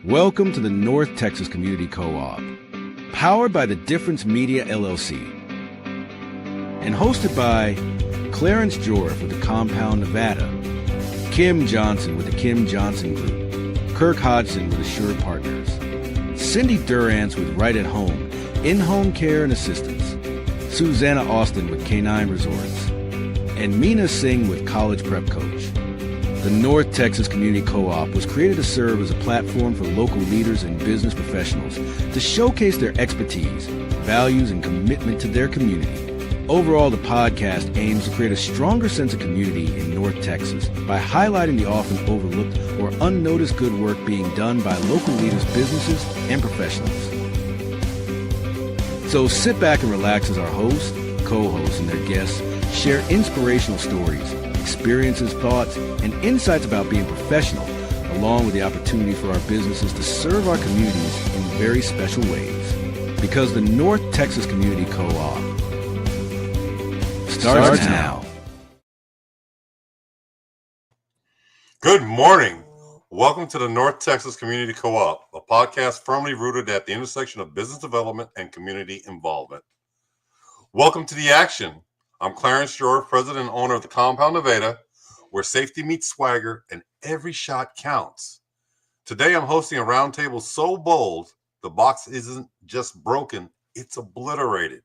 Welcome to the North Texas Community Co-Op, powered by the Difference Media LLC, and hosted by Clarence Jorif with the Compound Nevada, Kim Johnson with the Kim Johnson Group, Kirk Hodgson with Assured Partners, Cindy Durance with Right at Home, In-Home Care and Assistance, Suzanna Austin with K9 Resorts, and Meena Singh with College Prep Coach. The North Texas Community Co-op was created to serve as a platform for local leaders and business professionals to showcase their expertise, values, and commitment to their community. Overall, the podcast aims to create a stronger sense of community in North Texas by highlighting the often overlooked or unnoticed good work being done by local leaders, businesses, and professionals. So sit back and relax as our hosts, co-hosts, and their guests share inspirational stories, experiences, thoughts, and insights about being professional, along with the opportunity for our businesses to serve our communities in very special ways. Because the North Texas Community Co-op starts now. Good morning. Welcome to the North Texas Community Co-op, a podcast firmly rooted at the intersection of business development and community involvement. Welcome to the action. I'm Clarence Jorif, president and owner of the Compound Nevada, where safety meets swagger and every shot counts. Today, I'm hosting a roundtable so bold, the box isn't just broken, it's obliterated.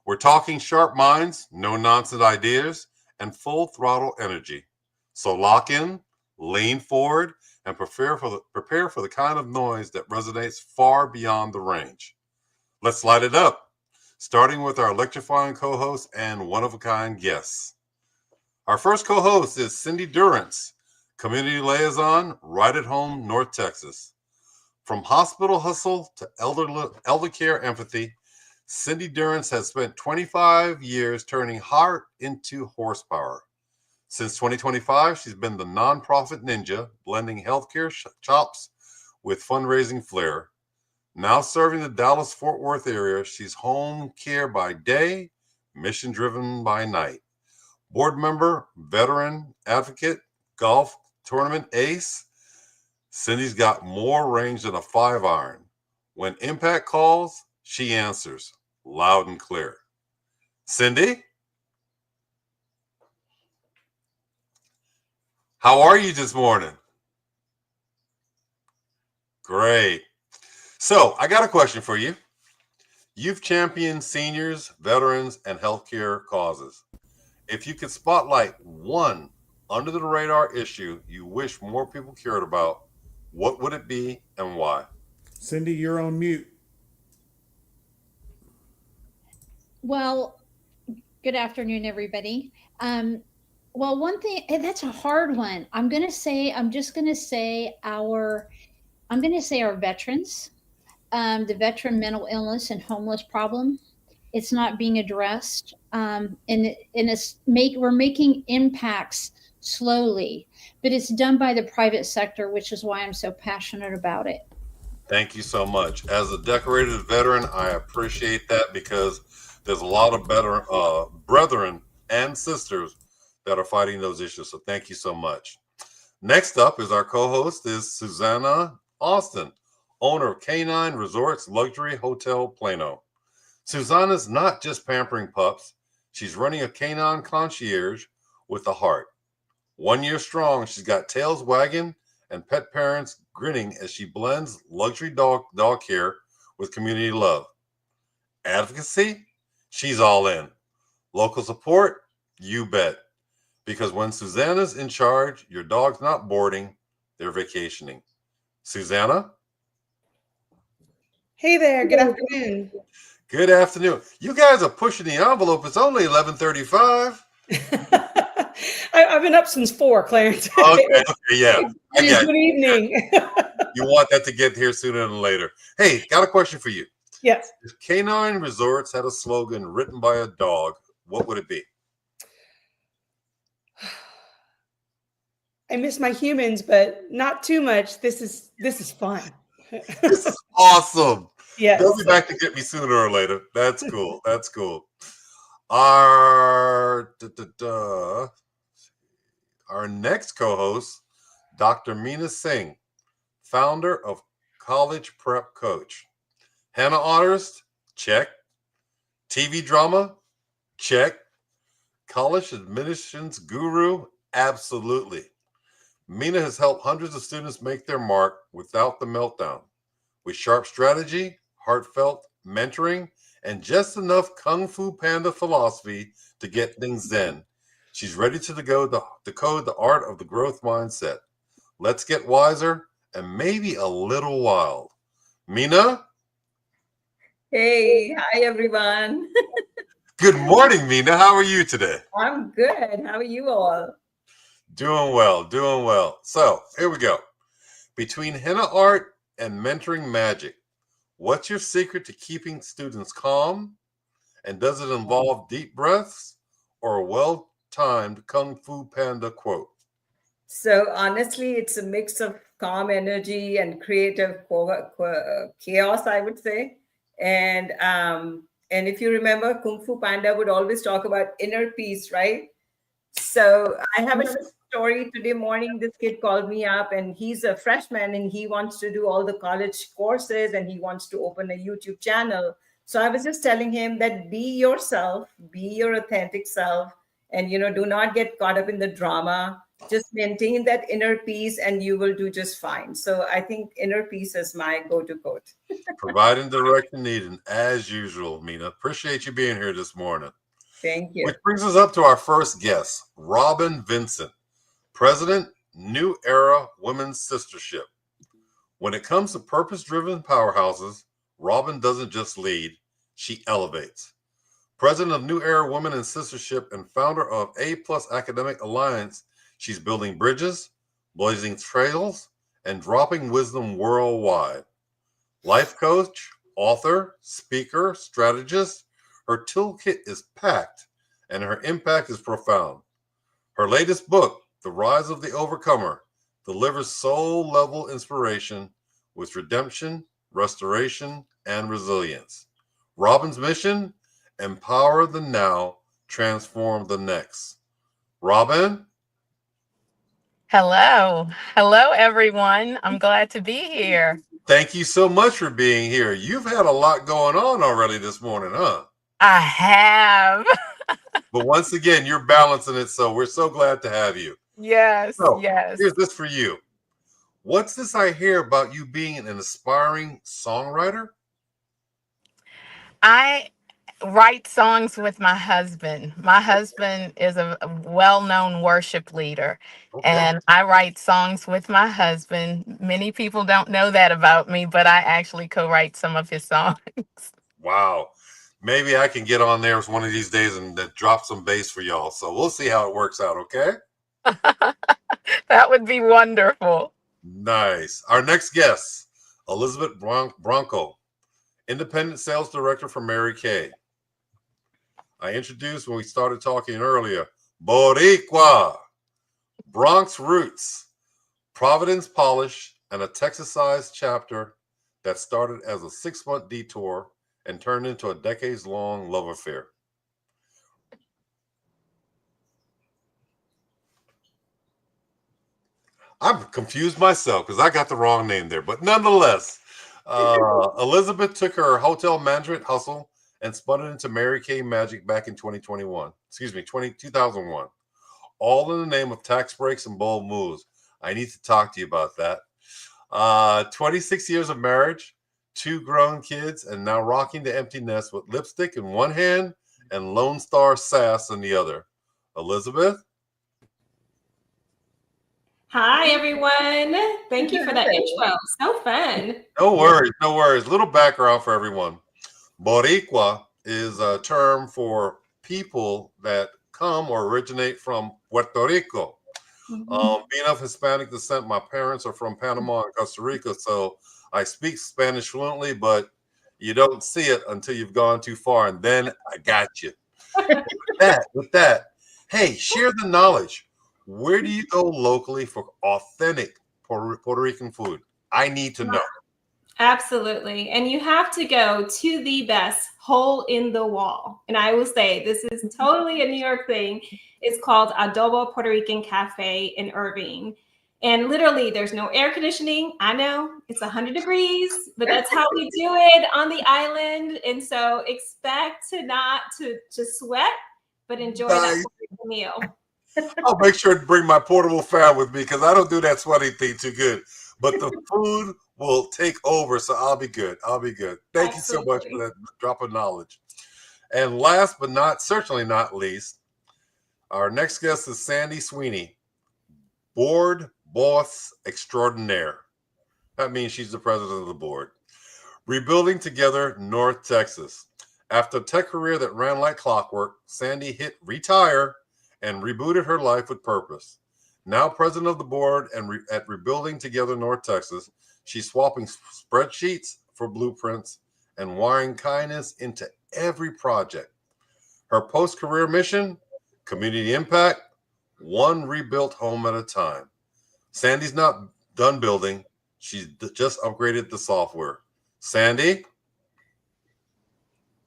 We're talking sharp minds, no nonsense ideas, and full throttle energy. So lock in, lean forward, and prepare for the kind of noise that resonates far beyond the range. Let's light it up. Starting with our electrifying co-host and one-of-a-kind guests. Our first co-host is Cindy Durance, Community Liaison, Right at Home, North Texas. From hospital hustle to elder care empathy, Cindy Durance has spent 25 years turning heart into horsepower. Since 2025, she's been the nonprofit ninja, blending healthcare chops with fundraising flair. Now serving the Dallas-Fort Worth area, she's home care by day, mission-driven by night. Board member, veteran, advocate, golf tournament ace, Cindy's got more range than a 5-iron. When impact calls, she answers loud and clear. Cindy? How are you this morning? Great. So I got a question for you. You've championed seniors, veterans, and healthcare causes. If you could spotlight one under-the-radar issue you wish more people cared about, what would it be and why? Cindy, you're on mute. Well, good afternoon, everybody. Well, one thing, and that's a hard one. I'm going to say our veterans. The veteran mental illness and homeless problem. It's not being addressed, and we're making impacts slowly, but it's done by the private sector, which is why I'm so passionate about it. Thank you so much. As a decorated veteran, I appreciate that because there's a lot of better brethren and sisters that are fighting those issues. So thank you so much. Next up is our co-host is Suzanna Austin, owner of K9 Resorts Luxury Hotel Plano. Suzanna's not just pampering pups. She's running a canine concierge with a heart. 1 year strong, she's got tails wagging and pet parents grinning as she blends luxury dog care with community love. Advocacy? She's all in. Local support? You bet. Because when Suzanna's in charge, your dog's not boarding, they're vacationing. Suzanna? Hey there, good afternoon. Good afternoon. You guys are pushing the envelope. It's only 11:35. I've been up since 4, Clarence. Okay, yeah. Good evening. You want that to get here sooner than later. Hey, got a question for you. Yes. If K9 Resorts had a slogan written by a dog, what would it be? I miss my humans, but not too much. This is fun. This is awesome. Yes. They'll be back to get me sooner or later. That's cool. That's cool. Our next co-host, Dr. Meena Singh, founder of College Prep Coach. Hannah Honors, check. TV drama, check. College admissions guru, absolutely. Mina has helped hundreds of students make their mark without the meltdown, with sharp strategy, heartfelt mentoring, and just enough Kung Fu Panda philosophy to get things zen. She's ready to decode the art of the growth mindset. Let's get wiser and maybe a little wild. Mina? Hey, hi everyone. Good morning, Mina. How are you today? I'm good. How are you all? Doing well, doing well. So here we go. Between henna art and mentoring magic, what's your secret to keeping students calm? And does it involve deep breaths or a well-timed Kung Fu Panda quote? So honestly, it's a mix of calm energy and creative chaos, I would say. And if you remember, Kung Fu Panda would always talk about inner peace, right? So I have a story today morning. This kid called me up and he's a freshman and he wants to do all the college courses and he wants to open a YouTube channel. So I was just telling him that be yourself, be your authentic self, and do not get caught up in the drama. Just maintain that inner peace and you will do just fine. So I think inner peace is my go-to quote. Providing direction needed, as usual, Mina. Appreciate you being here this morning. Thank you. Which brings us up to our first guest, Robin Vincent, President, New Era Women's Sistership. When it comes to purpose-driven powerhouses, Robin doesn't just lead, she elevates. President of New Era Women in Sistership and founder of A+ Academic Alliance, she's building bridges, blazing trails, and dropping wisdom worldwide. Life coach, author, speaker, strategist, her toolkit is packed and her impact is profound. Her latest book, The Rise of the Overcomer, delivers soul-level inspiration with redemption, restoration, and resilience. Robin's mission, empower the now, transform the next. Robin? Hello. Hello, everyone. I'm glad to be here. Thank you so much for being here. You've had a lot going on already this morning, huh? I have. But once again, you're balancing it, so we're so glad to have you. Yes, So, yes. here's this for you. What's this I hear about you being an aspiring songwriter? I write songs with my husband. My husband is a well-known worship leader, Okay. and I write songs with my husband. Many people don't know that about me, but I actually co-write some of his songs. Wow. Maybe I can get on there one of these days and drop some bass for y'all. So we'll see how it works out, okay? That would be wonderful. Nice. Our next guest, Elizabeth Bronco, Independent Sales Director for Mary Kay. I introduced when we started talking earlier, Boricua, Bronx roots, Providence polish, and a Texas-sized chapter that started as a 6-month detour and turned into a decades-long love affair. I'm confused myself because I got the wrong name there, but nonetheless, Elizabeth took her hotel management hustle and spun it into Mary Kay Magic back in 2001. All in the name of tax breaks and bold moves. I need to talk to you about that. 26 years of marriage, 2 grown kids, and now rocking the empty nest with lipstick in one hand and Lone Star sass in the other. Elizabeth? Hi, everyone. Thank you for that intro. So fun. No worries, no worries. Little background for everyone. Boricua is a term for people that come or originate from Puerto Rico. Being of Hispanic descent, my parents are from Panama and Costa Rica, so I speak Spanish fluently, but you don't see it until you've gone too far, and then I got you. With that, hey, share the knowledge. Where do you go locally for authentic Puerto Rican food? I need to know. Absolutely. And you have to go to the best hole in the wall. And I will say this is totally a New York thing. It's called Adobo Puerto Rican Cafe in Irving. And literally, there's no air conditioning. I know it's 100 degrees, but that's how we do it on the island. And so expect to not to sweat, but enjoy that wonderful meal. I'll make sure to bring my portable fan with me because I don't do that sweating thing too good. But the food will take over, so I'll be good. I'll be good. Thank you so much for that drop of knowledge. And last but certainly not least, our next guest is Sandy Sweeney, board boss extraordinaire. That means she's the president of the board. Rebuilding Together North Texas. After a tech career that ran like clockwork, Sandy hit retire and rebooted her life with purpose. Now president of the board and at Rebuilding Together North Texas, she's swapping spreadsheets for blueprints and wiring kindness into every project. Her post-career mission, community impact, one rebuilt home at a time. Sandy's not done building. She's just upgraded the software. Sandy?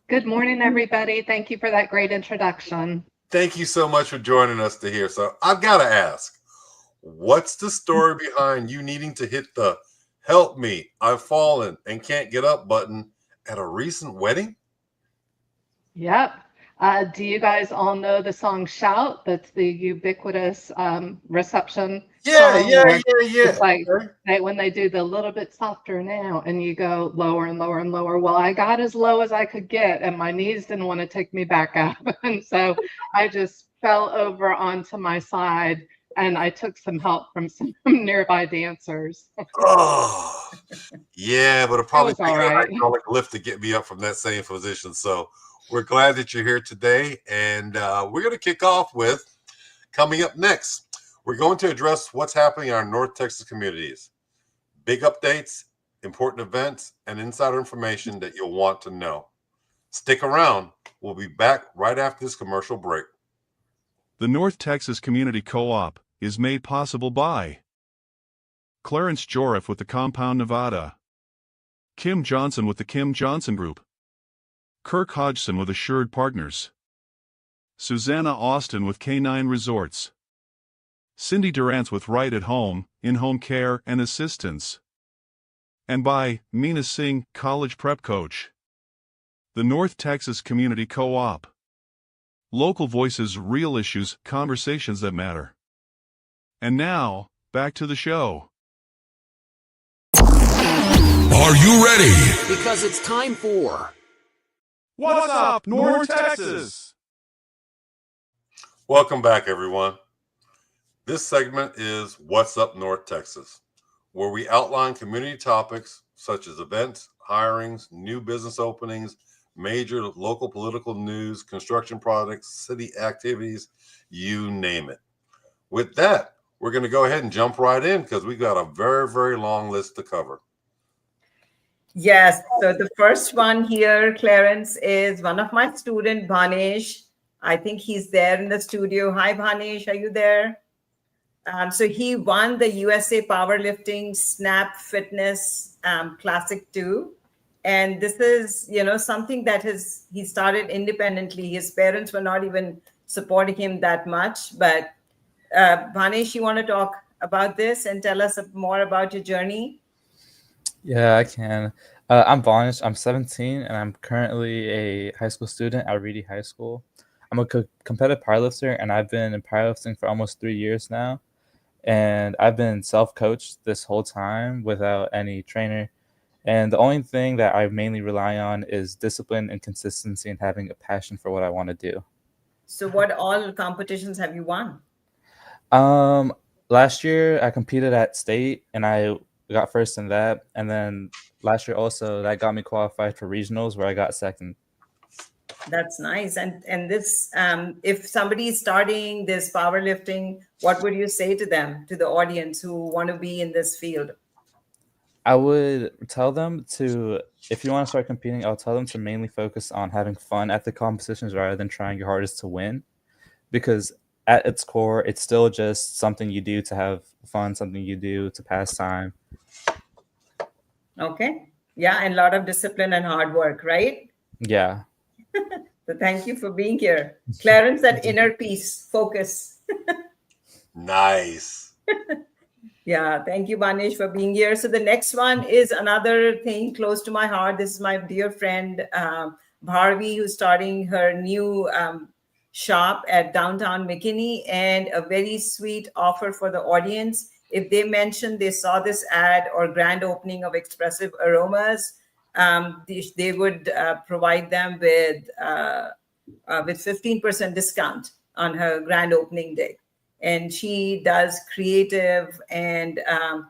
Good morning, everybody. Thank you for that great introduction. Thank you so much for joining us to hear. So I've got to ask, what's the story behind you needing to hit the help me, I've fallen and can't get up button at a recent wedding? Yep. Do you guys all know the song Shout? That's the ubiquitous reception song. Yeah. It's like when they do the little bit softer now and you go lower and lower and lower. Well, I got as low as I could get and my knees didn't want to take me back up. And so I just fell over onto my side and I took some help from some nearby dancers. Oh, yeah, but it probably took all right. an hydraulic lift to get me up from that same position. So we're glad that you're here today. And we're going to kick off with coming up next. We're going to address what's happening in our North Texas communities, big updates, important events, and insider information that you'll want to know. Stick around. We'll be back right after this commercial break. The North Texas Community Co-Op is made possible by Clarence Jorif with the Compound Nevada, Kim Johnson with the Kim Johnson Group, Kirk Hodgson with Assured Partners, Suzanna Austin with K9 Resorts, Cindy Durance with Right at Home, in-home care and assistance, and by Meena Singh, college prep coach. The North Texas Community Co-Op. Local voices, real issues, conversations that matter. And now, back to the show. Are you ready? Because it's time for What's Up, North Texas? Welcome back, everyone. This segment is What's Up North Texas, where we outline community topics such as events, hirings, new business openings, major local political news, construction projects, city activities, you name it. With that, we're going to go ahead and jump right in because we've got a very, very long list to cover. Yes. So the first one here, Clarence, is one of my student, Bhanesh. I think he's there in the studio. Hi, Bhanesh. Are you there? So he won the USA Powerlifting Snap Fitness Classic 2. And this is, something that he started independently. His parents were not even supporting him that much. But Bhanesh, you want to talk about this and tell us more about your journey? Yeah, I can. I'm Vanish. I'm 17, and I'm currently a high school student at Reedy High School. I'm a competitive powerlifter, and I've been in powerlifting for almost 3 years now. And I've been self-coached this whole time without any trainer. And the only thing that I mainly rely on is discipline and consistency and having a passion for what I want to do. So what all competitions have you won? Last year, I competed at state, and I got first in that. And then last year also, that got me qualified for regionals where I got second. That's nice. And this, if somebody is starting this powerlifting, what would you say to them, to the audience who want to be in this field? I would tell them if you want to start competing, I'll tell them to mainly focus on having fun at the competitions rather than trying your hardest to win. Because at its core, it's still just something you do to have fun, something you do to pass time. Okay. Yeah, and a lot of discipline and hard work, right? Yeah. So thank you for being here. Clarence, that inner peace, focus. Nice. Yeah, thank you, Banish, for being here. So the next one is another thing close to my heart. This is my dear friend Bharvi, who's starting her new shop at downtown McKinney, and a very sweet offer for the audience. If they mention they saw this ad or grand opening of Expressive Aromas, they would provide them with 15% discount on her grand opening day. And she does creative and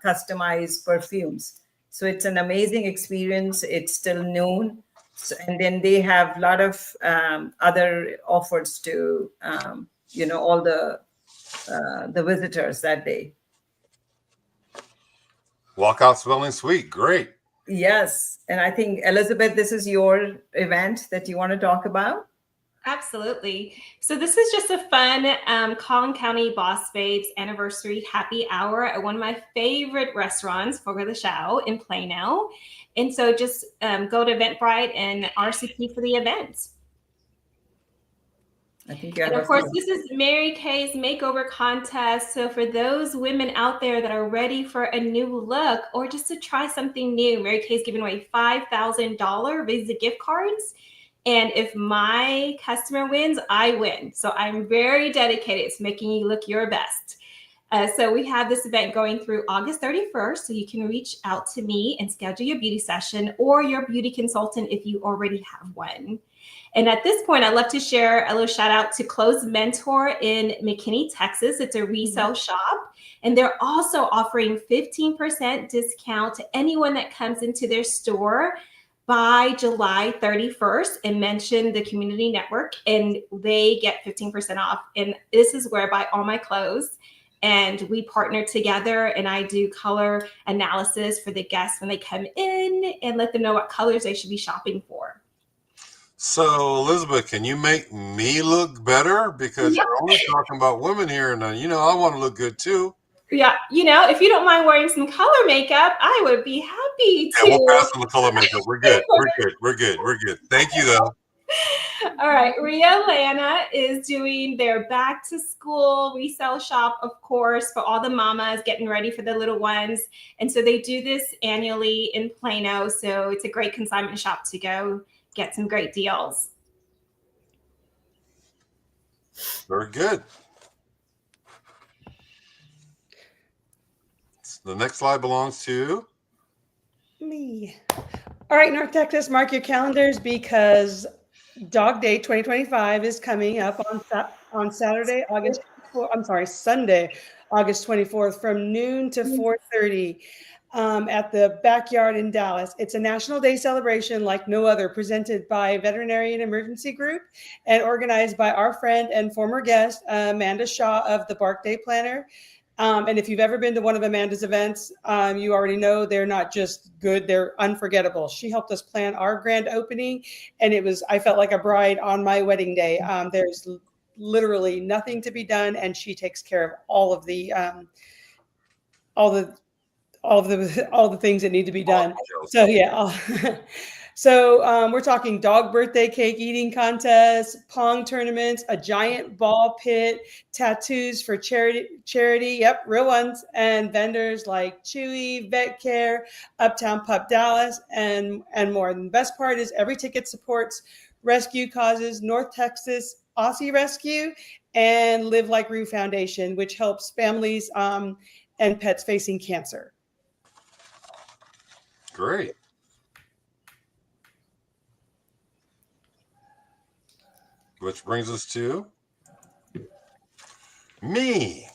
customized perfumes. So it's an amazing experience. It's still noon. So, and then they have a lot of other offers to, all the visitors that day. Walk out smelling sweet. Great. Yes. And I think, Elizabeth, this is your event that you want to talk about. Absolutely. So this is just a fun Collin County Boss Babes anniversary happy hour at one of my favorite restaurants, Fogo de Chão in Plano. And so just go to Eventbrite and RSVP for the event. I think and of course, this is Mary Kay's makeover contest. So for those women out there that are ready for a new look or just to try something new, Mary Kay's giving away $5,000 Visa gift cards. And if my customer wins, I win. So I'm very dedicated to making you look your best. So we have this event going through August 31st. So you can reach out to me and schedule your beauty session or your beauty consultant if you already have one. And at this point, I'd love to share a little shout out to Close Mentor in McKinney, Texas. It's a resale shop. And they're also offering 15% discount to anyone that comes into their store by July 31st and mention the community network, and they get 15% off. And this is where I buy all my clothes, and we partner together, and I do color analysis for the guests when they come in and let them know what colors they should be shopping for. So, Elizabeth, can you make me look better? Because you're only talking about women here, and I want to look good too. Yeah, if you don't mind wearing some color makeup, I would be happy to. Yeah, we'll pass on the color makeup. We're good. We're good. Thank you, though. All right, Rio Lana is doing their back to school resale shop, of course, for all the mamas getting ready for the little ones. And so they do this annually in Plano. So it's a great consignment shop to go get some great deals. Very good. The next slide belongs to me. All right, North Texas, mark your calendars because Dog Day 2025 is coming up on Sunday, August 24th from noon to 4:30 at the Backyard in Dallas. It's a National Day celebration like no other, presented by Veterinarian Emergency Group and organized by our friend and former guest, Amanda Shaw of the Bark Day Planner. And if you've ever been to one of Amanda's events, you already know they're not just good, they're unforgettable. She helped us plan our grand opening, and I felt like a bride on my wedding day. There's literally nothing to be done, and she takes care of all the things that need to be done. So yeah. So we're talking dog birthday cake eating contests, pong tournaments, a giant ball pit, tattoos for charity, yep, real ones, and vendors like Chewy, Vet Care, Uptown Pup Dallas, and more. And the best part is every ticket supports rescue causes, North Texas Aussie Rescue, and Live Like Rue Foundation, which helps families and pets facing cancer. Great. Which brings us to me.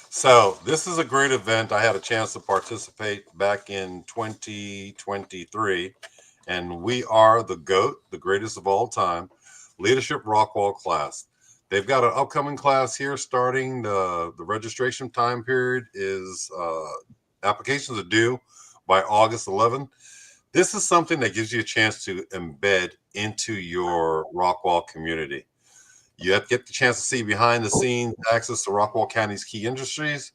So this is a great event. I had a chance to participate back in 2023, and we are the GOAT, the greatest of all time, Leadership Rockwall class. They've got an upcoming class here starting. The registration time period is applications are due by August 11th. This is something that gives you a chance to embed into your Rockwall community. You have to get the chance to see behind the scenes, access to Rockwall County's key industries,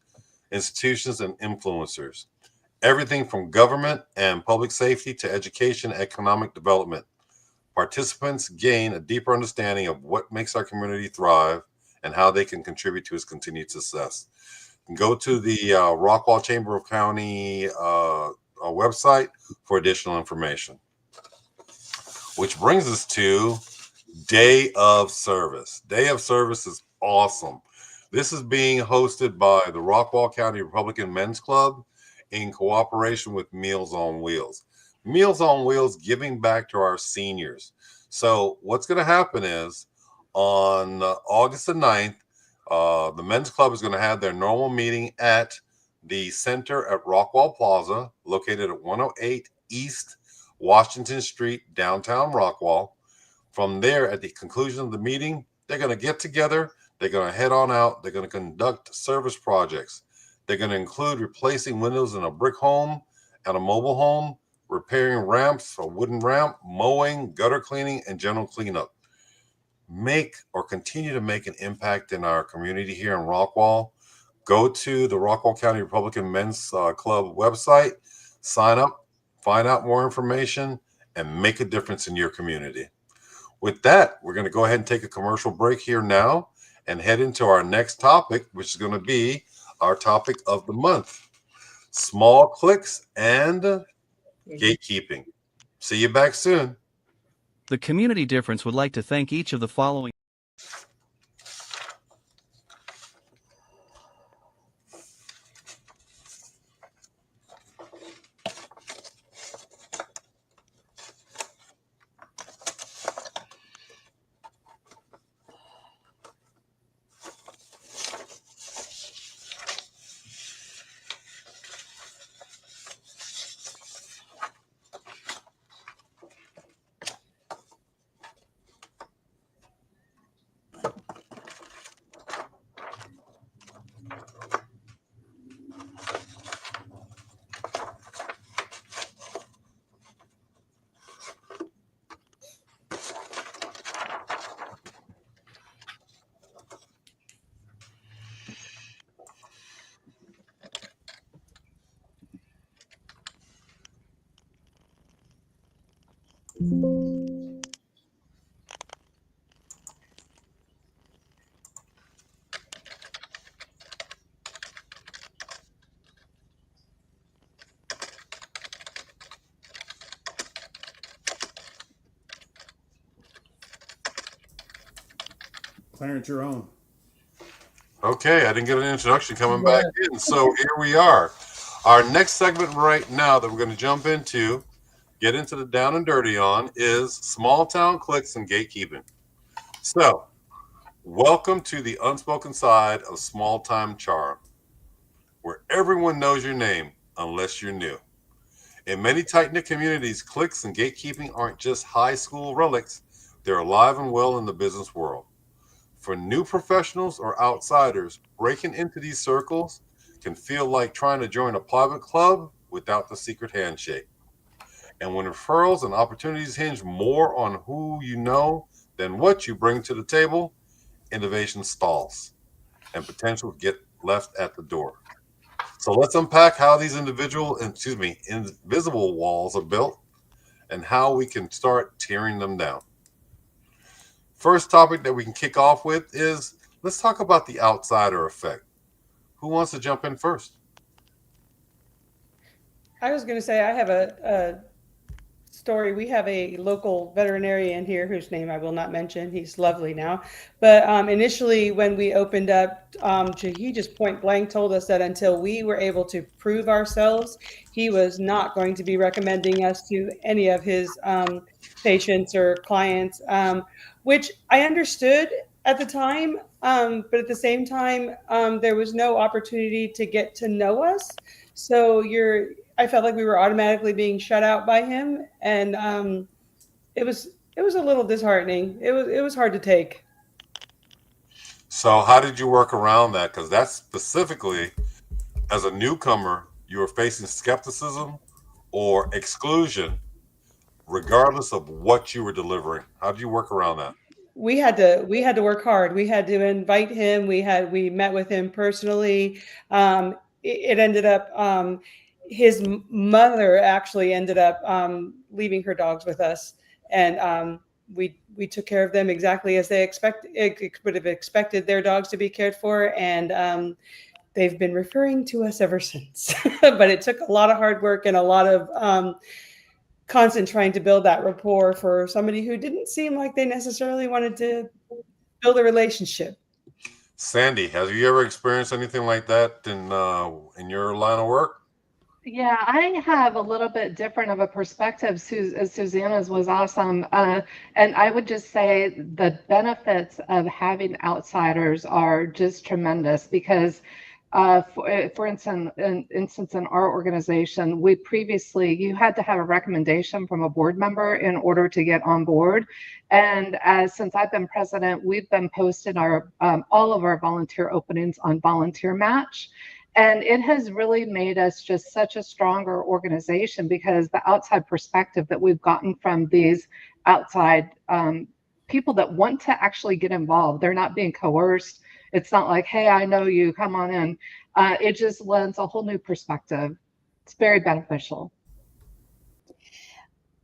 institutions, and influencers. Everything from government and public safety to education and economic development. Participants gain a deeper understanding of what makes our community thrive and how they can contribute to its continued success. go to the Rockwall Chamber of County website for additional information. Which brings us to Day of Service. Day of Service is awesome. This is being hosted by the Rockwall County Republican Men's Club in cooperation with Meals on Wheels. Meals on Wheels giving back to our seniors. So what's going to happen is on August the 9th, the Men's Club is going to have their normal meeting at the center at Rockwall Plaza, located at 108 East Washington Street, downtown Rockwall. From there, at the conclusion of the meeting, they're going to get together. They're going to head on out. They're going to conduct service projects. They're going to include replacing windows in a brick home and a mobile home, repairing ramps, a wooden ramp, mowing, gutter cleaning, and general cleanup. Make or continue to make an impact in our community here in Rockwall. Go to the Rockwall County Republican Men's Club website, sign up, find out more information, and make a difference in your community. With that, we're going to go ahead and take a commercial break here now and head into our next topic, which is going to be our topic of the month, small clicks and gatekeeping. See you back soon. The Community Difference would like to thank each of the following. Clarence, you're on. Okay, I didn't get an introduction coming back in, so here we are. Our next segment right now that we're going to jump into, get into the down and dirty on, is small town clicks and gatekeeping. So, welcome to the unspoken side of small time charm, where everyone knows your name unless you're new. In many tight-knit communities, clicks and gatekeeping aren't just high school relics, they're alive and well in the business world. For new professionals or outsiders, breaking into these circles can feel like trying to join a private club without the secret handshake. And when referrals and opportunities hinge more on who you know than what you bring to the table, innovation stalls and potential get left at the door. So let's unpack how these invisible walls are built and how we can start tearing them down. First topic that we can kick off with is, let's talk about the outsider effect. Who wants to jump in first? I was going to say, I have a story. We have a local veterinarian here whose name I will not mention. He's lovely now. But initially when we opened up, he just point blank told us that until we were able to prove ourselves, he was not going to be recommending us to any of his patients or clients, which I understood at the time. But at the same time, there was no opportunity to get to know us. So I felt like we were automatically being shut out by him, and it was a little disheartening. It was hard to take. So how did you work around that? Because that's specifically, as a newcomer, you were facing skepticism or exclusion, regardless of what you were delivering. How did you work around that? We had to work hard. We had to invite him. We met with him personally. It ended up, his mother actually ended up leaving her dogs with us, and we took care of them exactly as they would have expected their dogs to be cared for. And they've been referring to us ever since. But it took a lot of hard work and a lot of constant trying to build that rapport for somebody who didn't seem like they necessarily wanted to build a relationship. Sandy, have you ever experienced anything like that in your line of work? Yeah, I have a little bit different of a perspective. Susanna's was awesome. And I would just say the benefits of having outsiders are just tremendous because, for instance, in our organization, you had to have a recommendation from a board member in order to get on board. And since I've been president, we've been posting all of our volunteer openings on Volunteer Match. And it has really made us just such a stronger organization because the outside perspective that we've gotten from these outside people that want to actually get involved. They're not being coerced. It's not like, hey, I know you, come on in. It just lends a whole new perspective. It's very beneficial.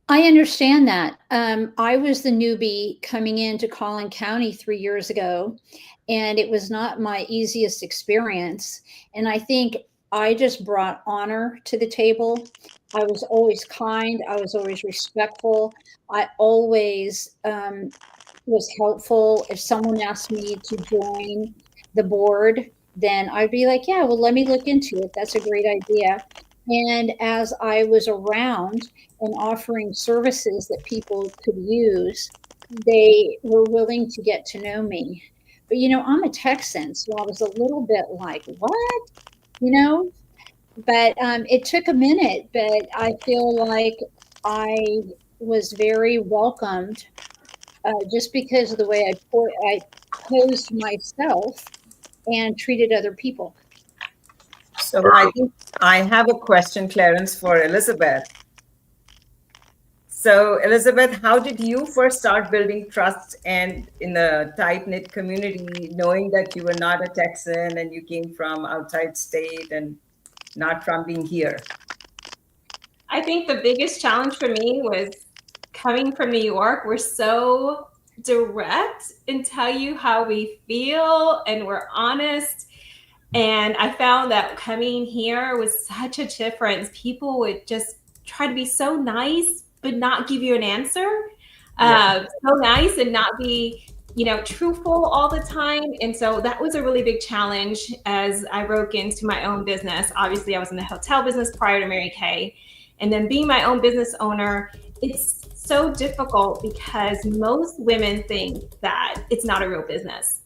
I understand that. I was the newbie coming into Collin County 3 years ago, and it was not my easiest experience. And I think I just brought honor to the table. I was always kind. I was always respectful. I always was helpful. If someone asked me to join the board, then I'd be like, yeah, well, let me look into it. That's a great idea. And as I was around and offering services that people could use, they were willing to get to know me. But, I'm a Texan, so I was a little bit like, what? But it took a minute, but I feel like I was very welcomed just because of the way I posed myself and treated other people. So I think I have a question, Clarence, for Elizabeth. So Elizabeth, how did you first start building trust and in a tight-knit community, knowing that you were not a Texan and you came from outside state and not from being here? I think the biggest challenge for me was coming from New York. We're so direct and tell you how we feel, and we're honest. And I found that coming here was such a difference. People would just try to be so nice, but not give you an answer. So nice and not be, truthful all the time. And so that was a really big challenge as I broke into my own business. Obviously, I was in the hotel business prior to Mary Kay. And then being my own business owner, it's so difficult because most women think that it's not a real business.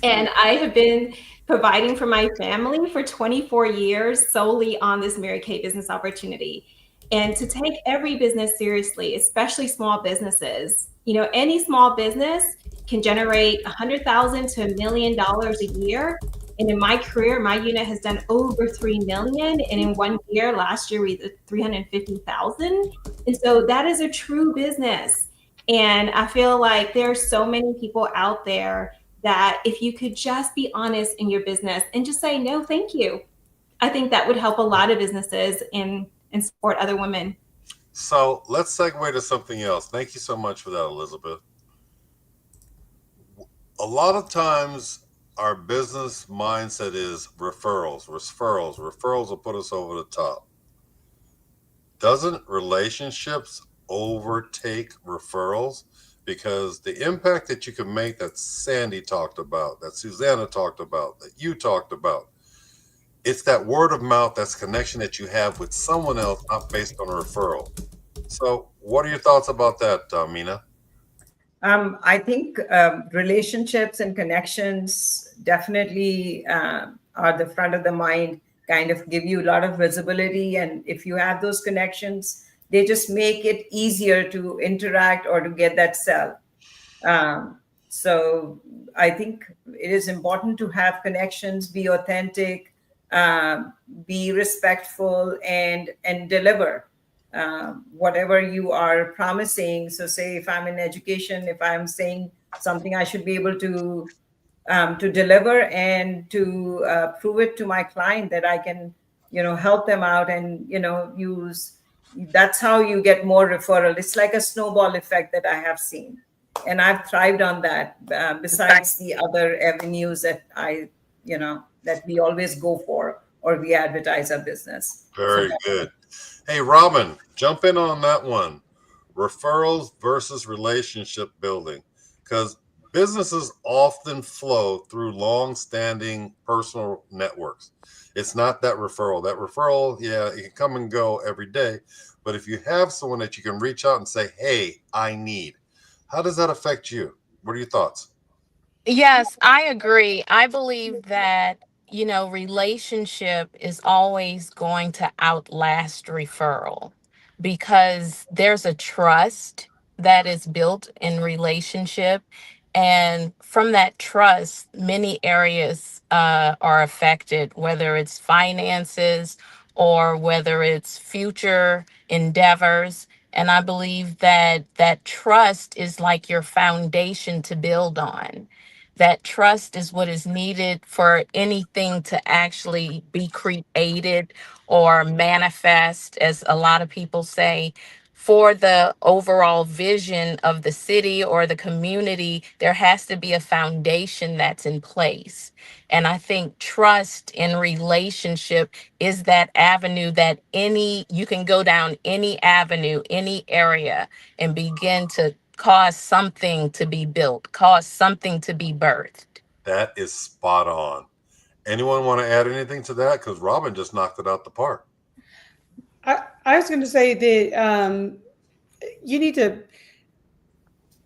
And I have been providing for my family for 24 years solely on this Mary Kay business opportunity. And to take every business seriously, especially small businesses, any small business can generate $100,000 to $1 million a year. And in my career, my unit has done over 3 million. And in 1 year, last year, we did 350,000. And so that is a true business. And I feel like there are so many people out there that if you could just be honest in your business and just say, no, thank you. I think that would help a lot of businesses and support other women. So let's segue to something else. Thank you so much for that, Elizabeth. A lot of times our business mindset is referrals will put us over the top. Doesn't relationships overtake referrals? Because the impact that you can make, that Sandy talked about, that Suzanna talked about, that you talked about, it's that word of mouth, that's connection that you have with someone else, not based on a referral. So what are your thoughts about that, Mina? I think relationships and connections definitely are the front of the mind, kind of give you a lot of visibility. And if you have those connections, they just make it easier to interact or to get that sell. So I think it is important to have connections, be authentic, be respectful, and deliver whatever you are promising. So say if I'm in education, if I'm saying something, I should be able to deliver and to prove it to my client that I can, help them out and, use. That's how you get more referral. It's like a snowball effect that I have seen. And I've thrived on that besides the other avenues that I, that we always go for or we advertise our business. Very good. Hey, Robin, jump in on that one. Referrals versus relationship building. Because businesses often flow through long-standing personal networks. It's not that referral. That referral, yeah, it can come and go every day. But if you have someone that you can reach out and say, hey, I need, how does that affect you? What are your thoughts? Yes, I agree. I believe that, relationship is always going to outlast referral because there's a trust that is built in relationship. And from that trust, many areas are affected, whether it's finances or whether it's future endeavors. And I believe that that trust is like your foundation to build on. That trust is what is needed for anything to actually be created or manifest, as a lot of people say. For the overall vision of the city or the community, there has to be a foundation that's in place. And I think trust in relationship is that avenue that you can go down any avenue, any area, and begin to cause something to be built, cause something to be birthed. That is spot on. Anyone want to add anything to that? Because Robin just knocked it out the park. I was going to say that you need to,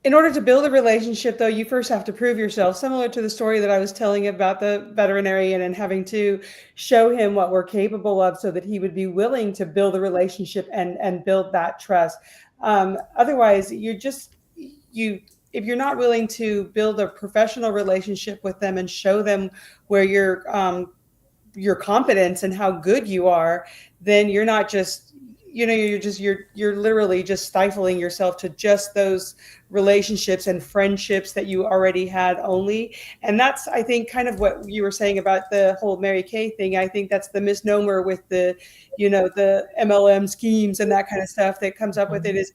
in order to build a relationship, though, you first have to prove yourself, similar to the story that I was telling about the veterinarian and having to show him what we're capable of so that he would be willing to build a relationship and build that trust. Otherwise, if you're not willing to build a professional relationship with them and show them where your competence and how good you are, then you're not just, you're literally just stifling yourself to just those relationships and friendships that you already had only. And that's, I think, kind of what you were saying about the whole Mary Kay thing. I think that's the misnomer with the MLM schemes and that kind of stuff that comes up with it.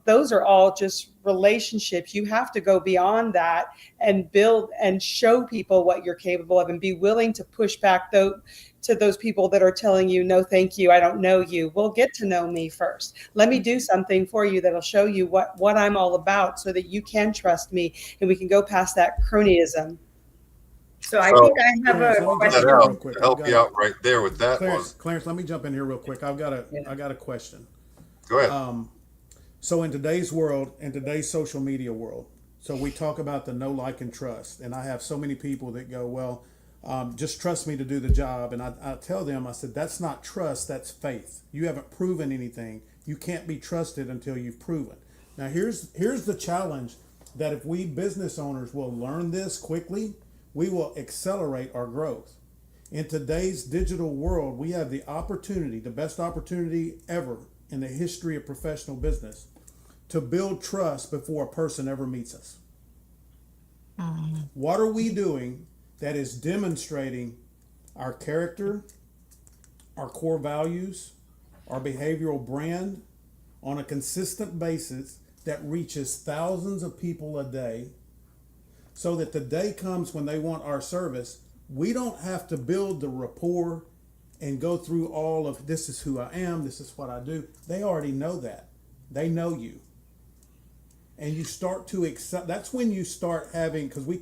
Those are all just relationships. You have to go beyond that and build and show people what you're capable of and be willing to push back to those people that are telling you, no, thank you, I don't know you. Well, get to know me first. Let me do something for you that'll show you what I'm all about so that you can trust me and we can go past that cronyism. So I think I have a question. To help you out right there with that Clarence, let me jump in here real quick. I got a question. Go ahead. So in today's world, in today's social media world, so we talk about the know, like, and trust. And I have so many people that go, well, just trust me to do the job. And I tell them, I said, that's not trust, that's faith. You haven't proven anything. You can't be trusted until you've proven. Now, here's the challenge, that if we business owners will learn this quickly, we will accelerate our growth. In today's digital world, we have the opportunity, the best opportunity ever in the history of professional business, to build trust before a person ever meets us. What are we doing that is demonstrating our character, our core values, our behavioral brand on a consistent basis that reaches thousands of people a day, so that the day comes when they want our service, we don't have to build the rapport and go through all of, this is who I am, this is what I do. They already know that. They know you. And you start to accept, that's when you start having, because you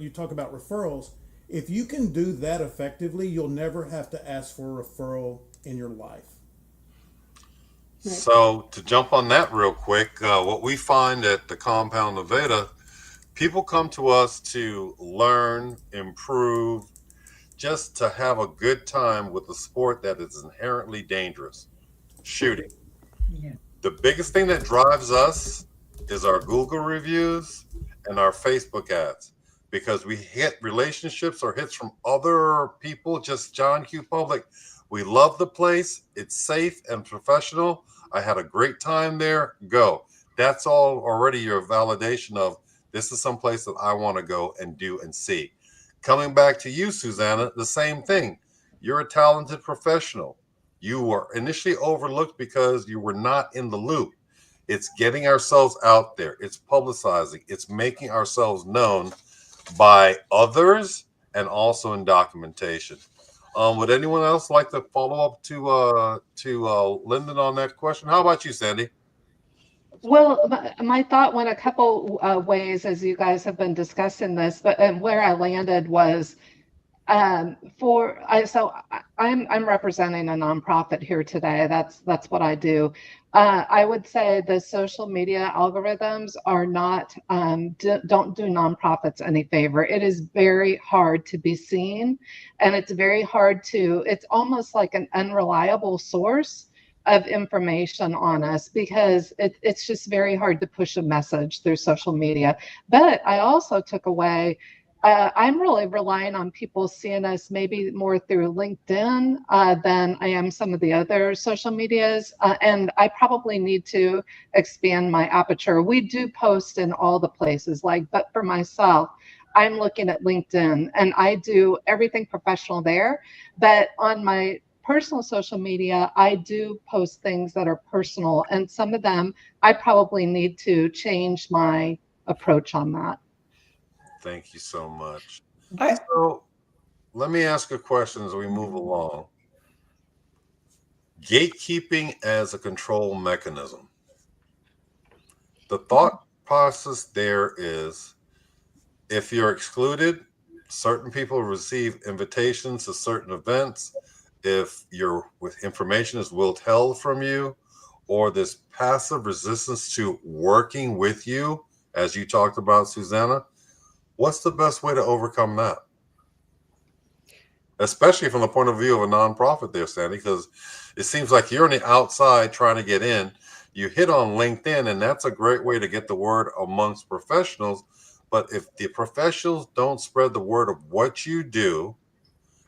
talk about referrals. If you can do that effectively, you'll never have to ask for a referral in your life. So to jump on that real quick, what we find at the Compound Nevada, people come to us to learn, improve, just to have a good time with a sport that is inherently dangerous, shooting. Yeah. The biggest thing that drives us is our Google reviews and our Facebook ads, because we hit relationships or hits from other people, just John Q. Public. We love the place. It's safe and professional. I had a great time there. Go. That's all already your validation of, this is someplace that I want to go and do and see. Coming back to you, Suzanna, the same thing. You're a talented professional. You were initially overlooked because you were not in the loop. It's getting ourselves out there. It's publicizing. It's making ourselves known by others and also in documentation. Would anyone else like to follow up to Lyndon on that question? How about you, Sandy? Well, my thought went a couple ways as you guys have been discussing this, but where I landed was I'm representing a nonprofit here today. That's what I do. I would say the social media algorithms are not don't do nonprofits any favor. It is very hard to be seen, and it's very hard to. It's almost like an unreliable source of information on us because it's just very hard to push a message through social media. But I also took away. I'm really relying on people seeing us maybe more through LinkedIn than I am some of the other social medias. And I probably need to expand my aperture. We do post in all the places, but for myself, I'm looking at LinkedIn and I do everything professional there. But on my personal social media, I do post things that are personal. And some of them, I probably need to change my approach on that. Thank you so much. So let me ask a question as we move along. Gatekeeping as a control mechanism. The thought process there is if you're excluded, certain people receive invitations to certain events. If your information is withheld from you, or this passive resistance to working with you, as you talked about, Suzanna, what's the best way to overcome that? Especially from the point of view of a nonprofit there, Sandy, because it seems like you're on the outside trying to get in. You hit on LinkedIn, and that's a great way to get the word amongst professionals. But if the professionals don't spread the word of what you do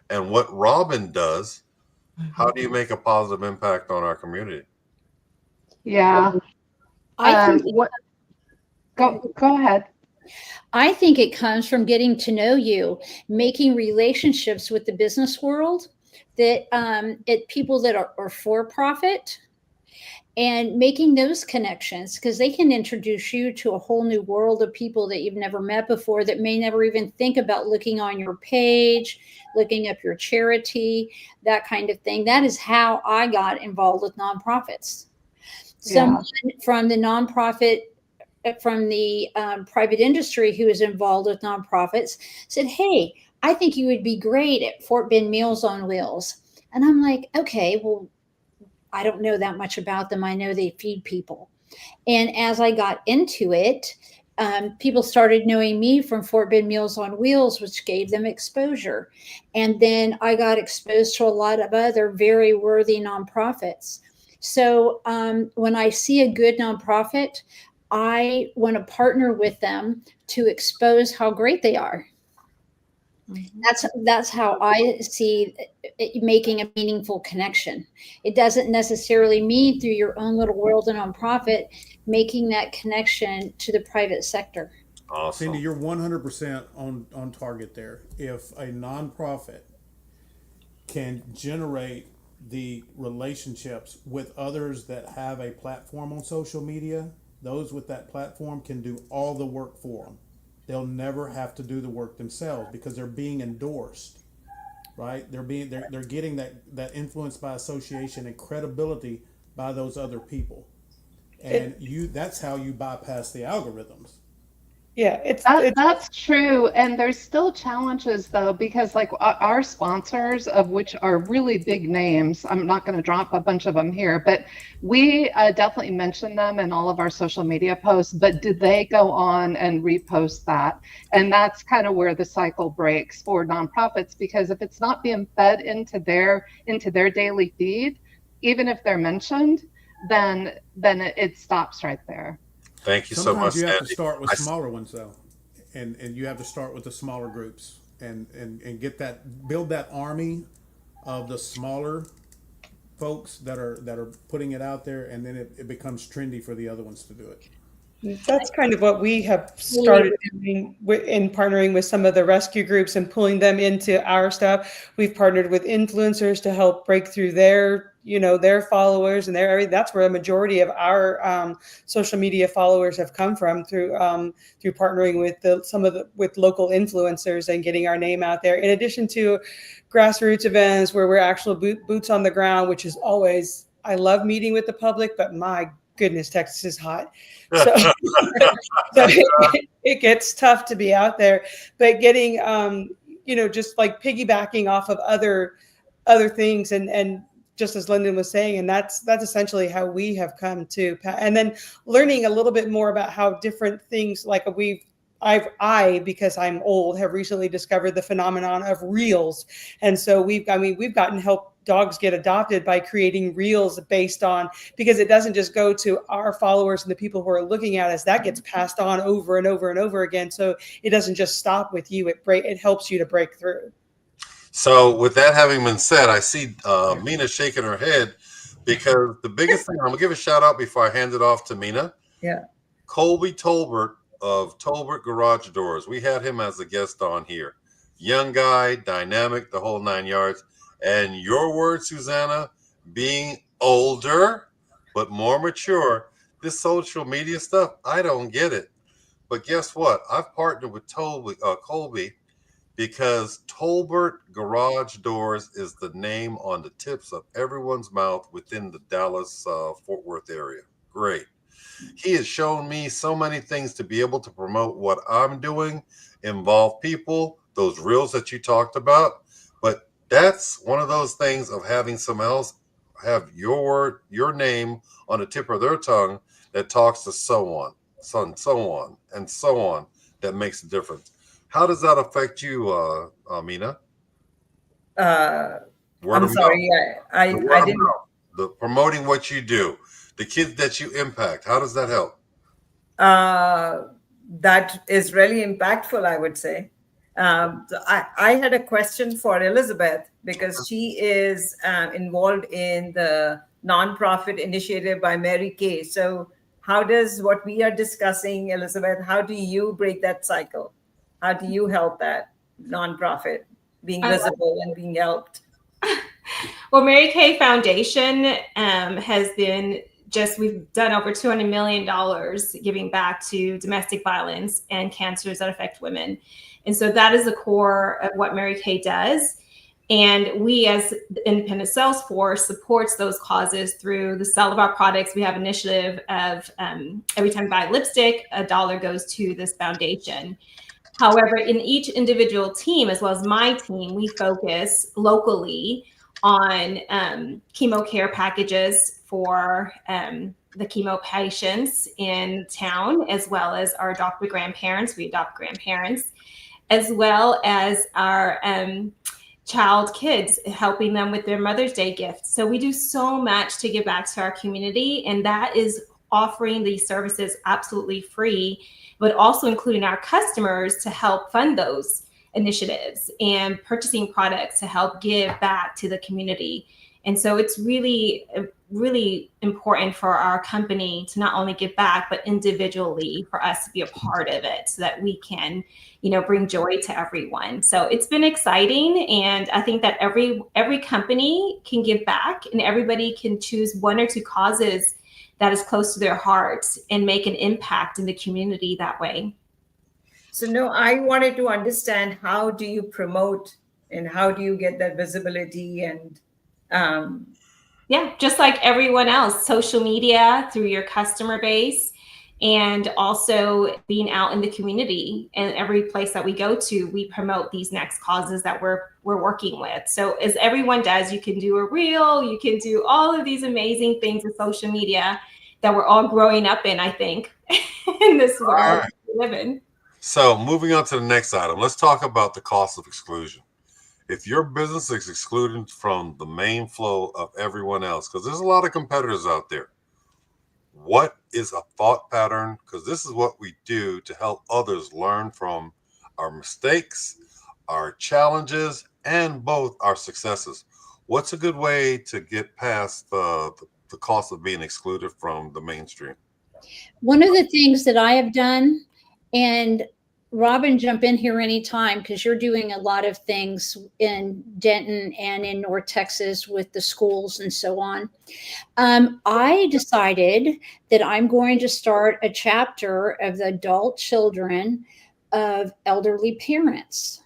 and what Robin does, how do you make a positive impact on our community? Yeah. Go ahead. I think it comes from getting to know you, making relationships with the business world, that people that are for profit, and making those connections, because they can introduce you to a whole new world of people that you've never met before, that may never even think about looking on your page, looking up your charity, that kind of thing. That is how I got involved with nonprofits. Someone from the nonprofit, from the private industry who is involved with nonprofits said, "Hey, I think you would be great at Fort Bend Meals on Wheels." And I'm like, okay, well, I don't know that much about them. I know they feed people. And as I got into it, people started knowing me from Fort Bend Meals on Wheels, which gave them exposure. And then I got exposed to a lot of other very worthy nonprofits. So when I see a good nonprofit, I want to partner with them to expose how great they are. That's how I see it, making a meaningful connection. It doesn't necessarily mean through your own little world and nonprofit, making that connection to the private sector. Awesome. Cindy, you're 100% on target there. If a nonprofit can generate the relationships with others that have a platform on social media, those with that platform can do all the work for them. They'll never have to do the work themselves because they're being endorsed, right? They're getting that influence by association and credibility by those other people. And that's how you bypass the algorithms. Yeah, that's true. And there's still challenges though, because our sponsors, of which are really big names, I'm not going to drop a bunch of them here, but we definitely mention them in all of our social media posts, but do they go on and repost that? And that's kind of where the cycle breaks for nonprofits, because if it's not being fed into their daily feed, even if they're mentioned, then it stops right there. Thank you so much. Sometimes you have to Sandy. start with smaller ones though, and you have to start with the smaller groups and build that army of the smaller folks that are putting it out there, and then it becomes trendy for the other ones to do it. That's kind of what we have started doing in partnering with some of the rescue groups and pulling them into our stuff. We've partnered with influencers to help break through their their followers and that's where a majority of our social media followers have come from through partnering with with local influencers and getting our name out there, in addition to grassroots events where we're actual boots on the ground, which is always, I love meeting with the public, but my goodness, Texas is hot. So, it gets tough to be out there, but getting, just like piggybacking off of other things and just as Lyndon was saying, and that's essentially how we have come to, and then learning a little bit more about how different things, like because I'm old, have recently discovered the phenomenon of reels. And so we've gotten help dogs get adopted by creating reels based on, because it doesn't just go to our followers and the people who are looking at us, that gets passed on over and over and over again. So it doesn't just stop with you. It helps you to break through. So with that having been said, I see Mina shaking her head, because the biggest thing, I'm gonna give a shout out before I hand it off to Mina. Yeah. Colby Tolbert of Tolbert Garage Doors. We had him as a guest on here. Young guy, dynamic, the whole 9 yards. And your word, Suzanna, being older but more mature, this social media stuff, I don't get it. But guess what? I've partnered with Colby, because Tolbert Garage Doors is the name on the tips of everyone's mouth within the Dallas, Fort Worth area. Great. He has shown me so many things to be able to promote what I'm doing, involve people, those reels that you talked about. But that's one of those things of having someone else have your name on the tip of their tongue that talks to so on, that makes a difference. How does that affect you, Mina? I'm sorry, I didn't. The promoting what you do, the kids that you impact, how does that help? That is really impactful, I would say. I had a question for Elizabeth, because she is involved in the nonprofit initiative by Mary Kay. So how does what we are discussing, Elizabeth, how do you break that cycle? How do you help that nonprofit being visible and being helped? Well, Mary Kay Foundation has been we've done over $200 million giving back to domestic violence and cancers that affect women. And so that is the core of what Mary Kay does. And we, as the independent sales force, supports those causes through the sale of our products. We have an initiative of every time you buy lipstick, $1 goes to this foundation. However, in each individual team, as well as my team, we focus locally on chemo care packages for the chemo patients in town, as well as our adopted grandparents. We adopt grandparents, as well as our child kids, helping them with their Mother's Day gifts. So we do so much to give back to our community, and that is offering these services absolutely free, but also including our customers to help fund those initiatives and purchasing products to help give back to the community. And so it's really, really important for our company to not only give back, but individually for us to be a part of it so that we can, bring joy to everyone. So it's been exciting. And I think that every company can give back, and everybody can choose one or two causes that is close to their hearts and make an impact in the community that way. So no, I wanted to understand, how do you promote and how do you get that visibility? And yeah, just like everyone else, social media, through your customer base, and also being out in the community. And every place that we go to, we promote these next causes that we're working with. So as everyone does, you can do a reel, you can do all of these amazing things with social media that we're all growing up in, I think, in this world we live in. So moving on to the next item, let's talk about the cost of exclusion. If your business is excluded from the main flow of everyone else, because there's a lot of competitors out there, what is a thought pattern? Because this is what we do to help others learn from our mistakes, our challenges, and both our successes. What's a good way to get past the cost of being excluded from the mainstream? One of the things that I have done, and Robin, jump in here anytime because you're doing a lot of things in Denton and in North Texas with the schools and so on. I decided that I'm going to start a chapter of the adult children of elderly parents.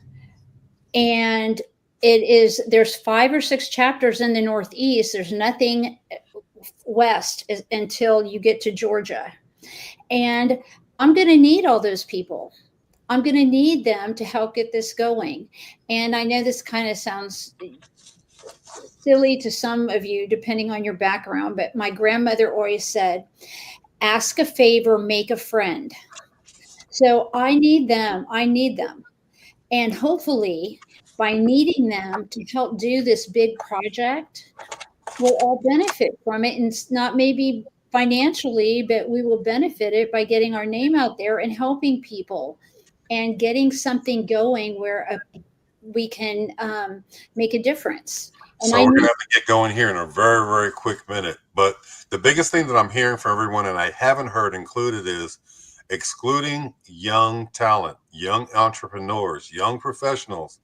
And there's 5 or 6 chapters in the Northeast. There's nothing west until you get to Georgia. And I'm going to need all those people. I'm going to need them to help get this going. And I know this kind of sounds silly to some of you, depending on your background, but my grandmother always said, ask a favor, make a friend. So I need them. And hopefully by needing them to help do this big project, we'll all benefit from it. And it's not maybe financially, but we will benefit it by getting our name out there and helping people and getting something going where we can make a difference. And so we're going to have to get going here in a very, very quick minute. But the biggest thing that I'm hearing from everyone, and I haven't heard included, is excluding young talent, young entrepreneurs, young professionals.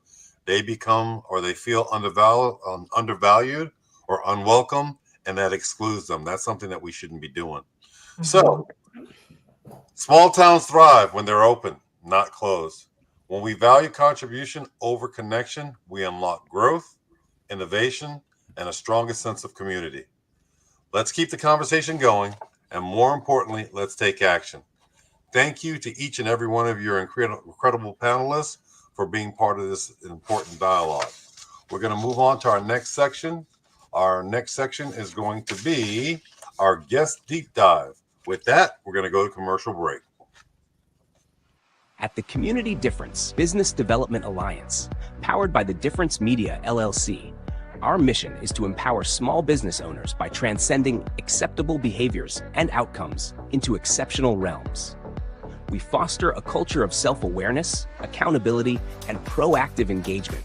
They become or they feel undervalued or unwelcome, and that excludes them. That's something that we shouldn't be doing. Mm-hmm. So small towns thrive when they're open, not closed. When we value contribution over connection, we unlock growth, innovation, and a stronger sense of community. Let's keep the conversation going, and more importantly, let's take action. Thank you to each and every one of your incredible panelists for being part of this important dialogue. We're going to move on to our next section. Our next section is going to be our guest deep dive. With that, we're going to go to commercial break. At the Community Difference Business Development Alliance, powered by the Difference Media LLC, our mission is to empower small business owners by transcending acceptable behaviors and outcomes into exceptional realms. We foster a culture of self-awareness, accountability, and proactive engagement,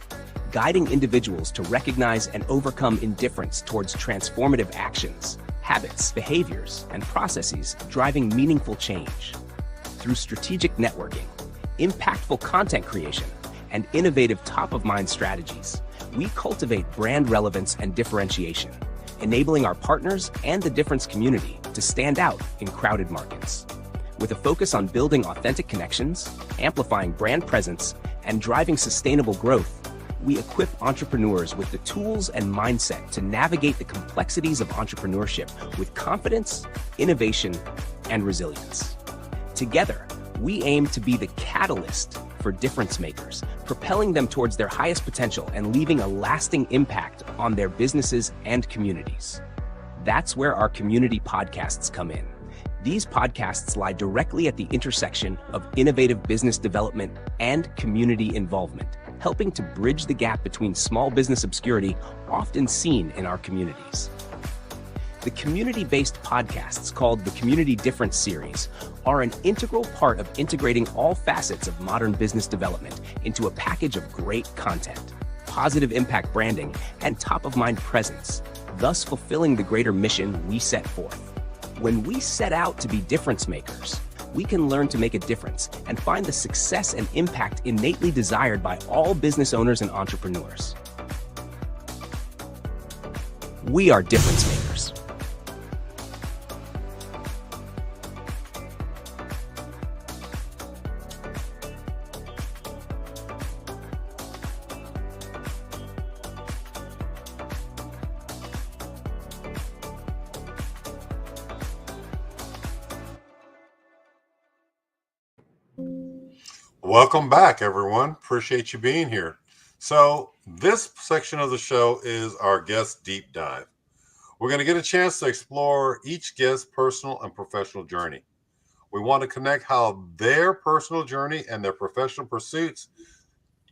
guiding individuals to recognize and overcome indifference towards transformative actions, habits, behaviors, and processes driving meaningful change. Through strategic networking, impactful content creation, and innovative top-of-mind strategies, we cultivate brand relevance and differentiation, enabling our partners and the Difference community to stand out in crowded markets. With a focus on building authentic connections, amplifying brand presence, and driving sustainable growth, we equip entrepreneurs with the tools and mindset to navigate the complexities of entrepreneurship with confidence, innovation, and resilience. Together, we aim to be the catalyst for difference makers, propelling them towards their highest potential and leaving a lasting impact on their businesses and communities. That's where our community podcasts come in. These podcasts lie directly at the intersection of innovative business development and community involvement, helping to bridge the gap between small business obscurity often seen in our communities. The community-based podcasts called the Community Difference Series are an integral part of integrating all facets of modern business development into a package of great content, positive impact branding, and top-of-mind presence, thus fulfilling the greater mission we set forth. When we set out to be difference makers, we can learn to make a difference and find the success and impact innately desired by all business owners and entrepreneurs. We are difference makers. Welcome back, everyone. Appreciate you being here. So this section of the show is our guest deep dive. We're going to get a chance to explore each guest's personal and professional journey. We want to connect how their personal journey and their professional pursuits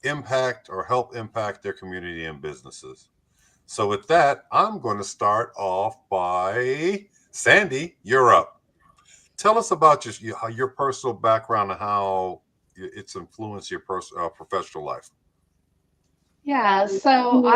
impact or help impact their community and businesses. So with that, I'm going to start off by Sandy. You're up. Tell us about your personal background and how it's influenced your professional life. Yeah, so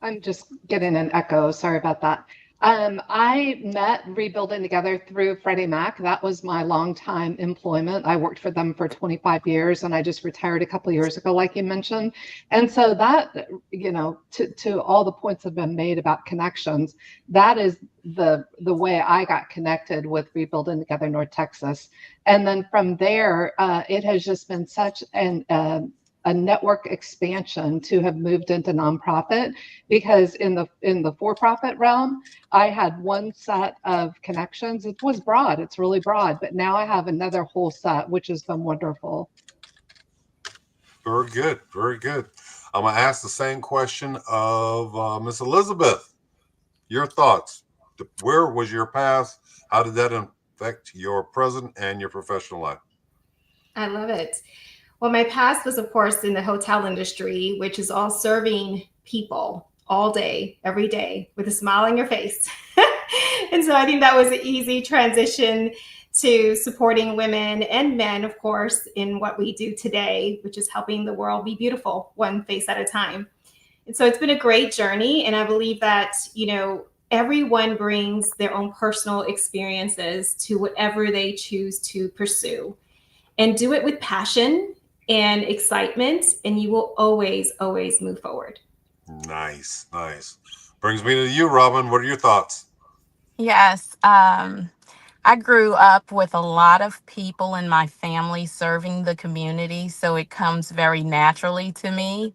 I'm just getting an echo. Sorry about that. I met Rebuilding Together through Freddie Mac. That was my longtime employment. I worked for them for 25 years, and I just retired a couple of years ago, like you mentioned. And so that, to all the points have been made about connections, that is the way I got connected with Rebuilding Together North Texas. And then from there, it has just been such a network expansion to have moved into nonprofit, because in the for-profit realm, I had one set of connections. It was broad, it's really broad, but now I have another whole set, which has been wonderful. Very good, very good. I'm gonna ask the same question of Miss Elizabeth. Your thoughts? Where was your past? How did that affect your present and your professional life? I love it. Well, my past was, of course, in the hotel industry, which is all serving people all day, every day, with a smile on your face. And so I think that was an easy transition to supporting women and men, of course, in what we do today, which is helping the world be beautiful, one face at a time. And so it's been a great journey. And I believe that, everyone brings their own personal experiences to whatever they choose to pursue, and do it with passion and excitement, and you will always, always move forward. Nice, nice. Brings me to you, Robin. What are your thoughts? Yes. I grew up with a lot of people in my family serving the community, so it comes very naturally to me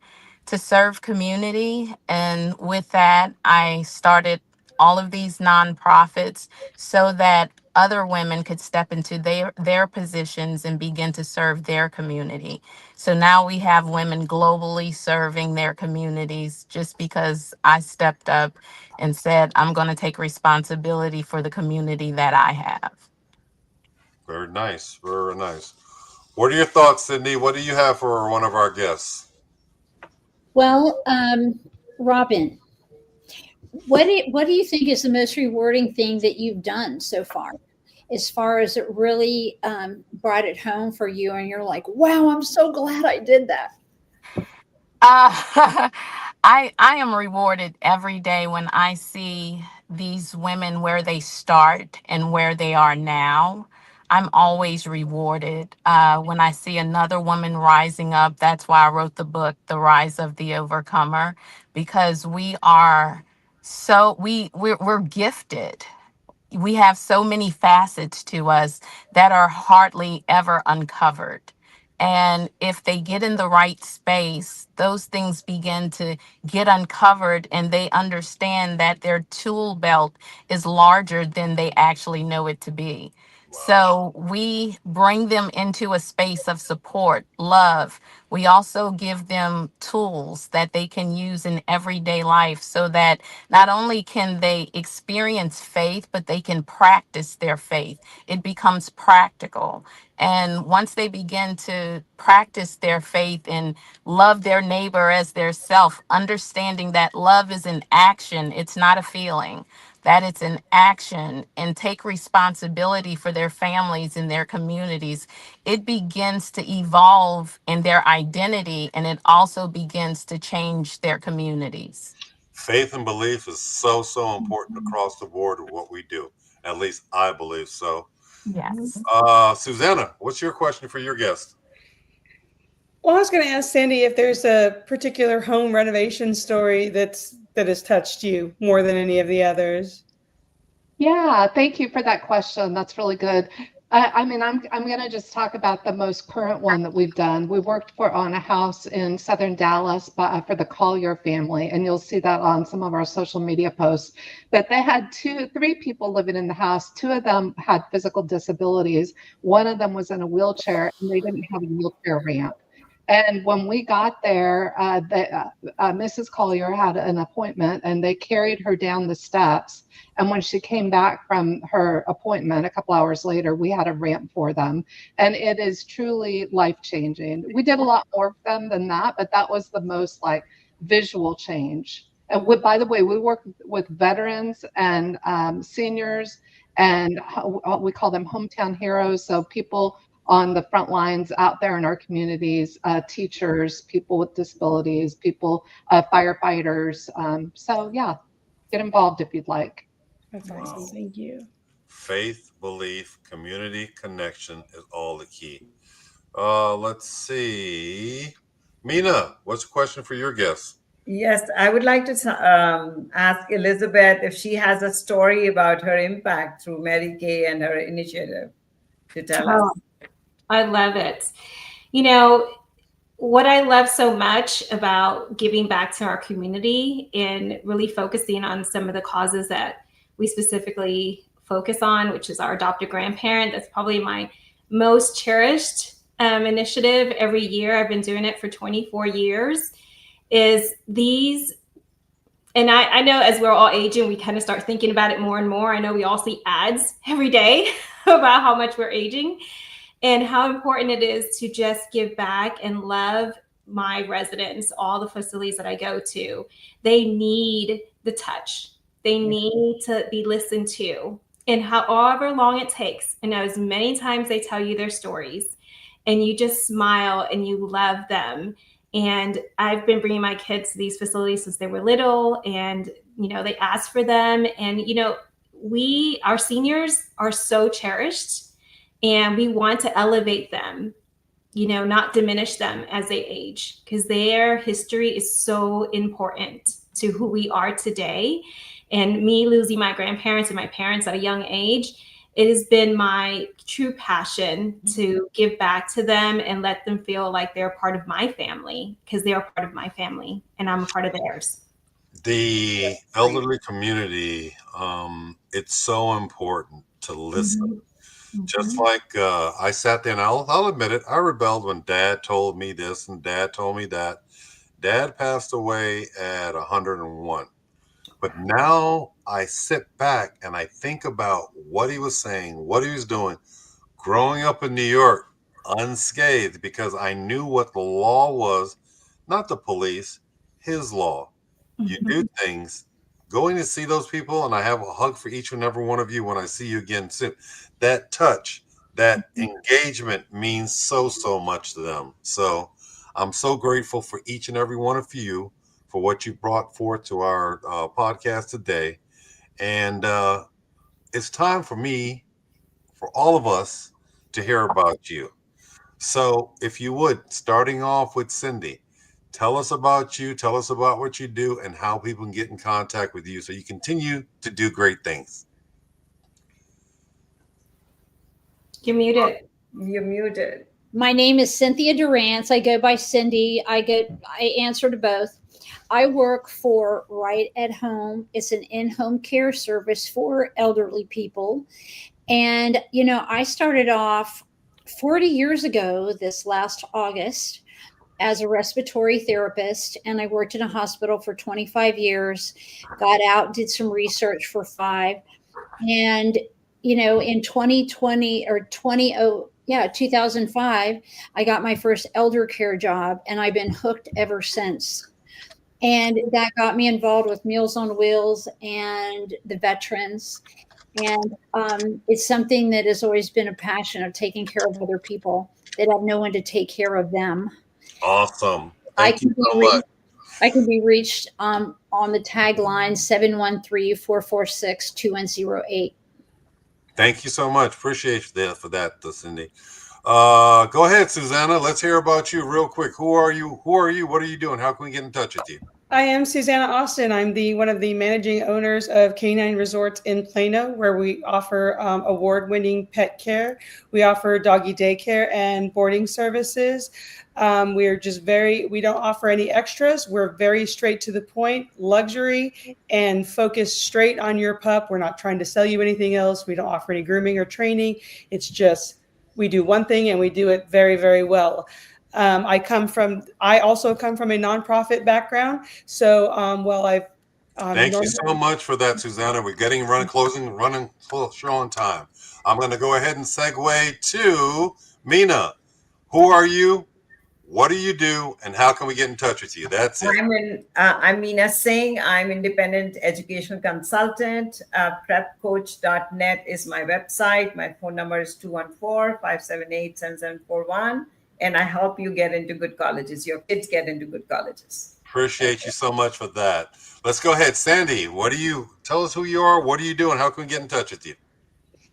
to serve community. And with that, I started all of these nonprofits so that other women could step into their positions and begin to serve their community. So now we have women globally serving their communities just because I stepped up and said, I'm going to take responsibility for the community that I have. Very nice, very nice. What are your thoughts, Sydney? What do you have for one of our guests? Well, Robin, what do you think is the most rewarding thing that you've done so far as it really brought it home for you, and you're like, wow, I'm so glad I did that? I am rewarded every day when I see these women where they start and where they are now. I'm always rewarded when I see another woman rising up. That's why I wrote the book, The Rise of the Overcomer, because we're gifted. We have so many facets to us that are hardly ever uncovered. And if they get in the right space, those things begin to get uncovered, and they understand that their tool belt is larger than they actually know it to be. So we bring them into a space of support, love. We also give them tools that they can use in everyday life so that not only can they experience faith, but they can practice their faith. It becomes practical. And once they begin to practice their faith and love their neighbor as their self, understanding that love is an action, it's not a feeling, that it's an action, and take responsibility for their families and their communities, it begins to evolve in their identity, and it also begins to change their communities. Faith and belief is so, so important across the board of what we do. At least I believe so. Yes. Suzanna, what's your question for your guest? Well, I was going to ask Sandy if there's a particular home renovation story that has touched you more than any of the others. Yeah, thank you for that question. That's really good. I'm going to just talk about the most current one that we've done. We worked on a house in southern Dallas for the Collier family, and you'll see that on some of our social media posts. But they had three people living in the house. Two of them had physical disabilities. One of them was in a wheelchair, and they didn't have a wheelchair ramp. And when we got there, Mrs. Collier had an appointment, and they carried her down the steps. And when she came back from her appointment a couple hours later, we had a ramp for them. And it is truly life-changing. We did a lot more for them than that, but that was the most visual change. And by the way, we work with veterans and seniors, and we call them hometown heroes. So people on the front lines out there in our communities, teachers, people with disabilities, firefighters. So yeah, get involved if you'd like. That's awesome. Thank you. Faith, belief, community, connection is all the key. Let's see. Mina, what's the question for your guest? Yes, I would like to ask Elizabeth if she has a story about her impact through Mary Kay and her initiative to tell us. I love it. You know, what I love so much about giving back to our community and really focusing on some of the causes that we specifically focus on, which is our adopted grandparent. That's probably my most cherished initiative every year. I've been doing it for 24 years. Is these, and I know as we're all aging, we kind of start thinking about it more and more. I know we all see ads every day about how much we're aging and how important it is to just give back and love my residents, all the facilities that I go to. They need the touch. They need to be listened to. And however long it takes, and as many times they tell you their stories, and you just smile and you love them. And I've been bringing my kids to these facilities since they were little, and they ask for them. And our seniors are so cherished, and we want to elevate them, not diminish them as they age, because their history is so important to who we are today. And me losing my grandparents and my parents at a young age, it has been my true passion to give back to them and let them feel like they're part of my family, because they are part of my family and I'm a part of theirs. The elderly community, it's so important to listen. Just like I sat there, and I'll admit it, I rebelled when Dad told me this and Dad told me that. Dad passed away at 101. But now I sit back and I think about what he was saying, what he was doing, growing up in New York unscathed, because I knew what the law was, not the police, his law. You do things, going to see those people, and I have a hug for each and every one of you when I see you again soon. That touch, that engagement means so much to them. So I'm so grateful for each and every one of you for what you brought forth to our podcast today. And it's time for me, for all of us, to hear about you. So if you would, starting off with Cindy, tell us about you, tell us about what you do, and how people can get in contact with you so you continue to do great things. You're muted. You're muted. My name is Cynthia Durance. I go by Cindy. I answer to both. I work for Right at Home. It's an in-home care service for elderly people. And, I started off 40 years ago this last August as a respiratory therapist, and I worked in a hospital for 25 years, got out, did some research for 5. And, in 2005, I got my first elder care job, and I've been hooked ever since. And that got me involved with Meals on Wheels and the veterans. And it's something that has always been a passion of taking care of other people that have no one to take care of them. Awesome. Thank you so much. I can be reached on the tagline 713-446-2108. Thank you so much. Appreciate that for that, Cindy. Go ahead, Suzanna. Let's hear about you real quick. Who are you? What are you doing? How can we get in touch with you? I am Suzanna Austin. I'm one of the managing owners of Canine Resorts in Plano, where we offer award-winning pet care. We offer doggy daycare and boarding services. We don't offer any extras. We're very straight to the point, luxury, and focused straight on your pup. We're not trying to sell you anything else. We don't offer any grooming or training. It's just, we do one thing and we do it very, very well. I also come from a nonprofit background. So, thank you so much for that, Susanna. We're running short on time. I'm going to go ahead and segue to Mina. Who are you? What do you do? And how can we get in touch with you? That's it. I'm Mina Singh. I'm independent educational consultant. Prepcoach.net is my website. My phone number is 214-578-7741. And I help you get into good colleges. Your kids get into good colleges. Appreciate you so much for that. Let's go ahead. Sandy, tell us who you are, what do you do, and how can we get in touch with you?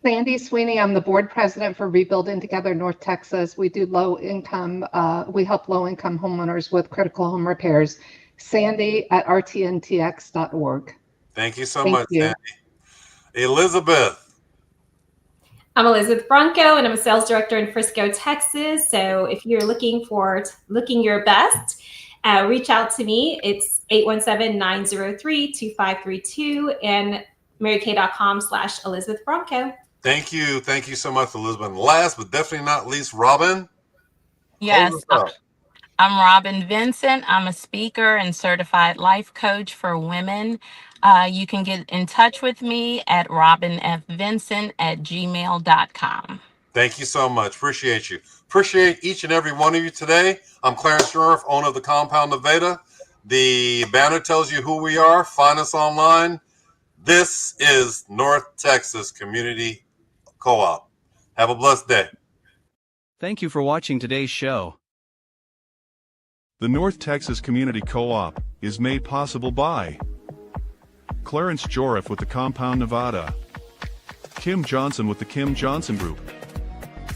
Sandy Sweeney, I'm the board president for Rebuilding Together North Texas. We do we help low-income homeowners with critical home repairs. Sandy at rtntx.org. Thank you so Thank much, you. Sandy. Elizabeth. I'm Elizabeth Bronco, and I'm a sales director in Frisco, Texas. So if you're looking your best, reach out to me. It's 817-903-2532 and marykay.com/Elizabeth Bronco. Thank you. Thank you so much, Elizabeth. And last but definitely not least, Robin. Yes, I'm Robin Vincent. I'm a speaker and certified life coach for women. You can get in touch with me at robinfvincent@gmail.com. Thank you so much. Appreciate you. Appreciate each and every one of you today. I'm Clarence Jorif, owner of the Compound Nevada. The banner tells you who we are. Find us online. This is North Texas Community Co-op. Have a blessed day. Thank you for watching today's show. The North Texas Community Co-op is made possible by Clarence Jorif with the Compound Nevada, Kim Johnson with the Kim Johnson Group,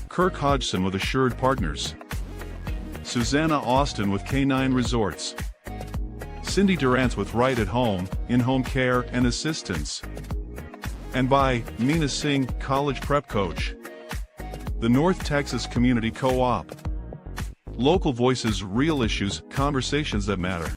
Kirk Hodgson with Assured Partners, Suzanna Austin with K9 Resorts, Cindy Durant with Right at Home, in-home care and assistance, and by Meena Singh, college prep coach. The North Texas Community Co-op. Local voices, real issues, conversations that matter.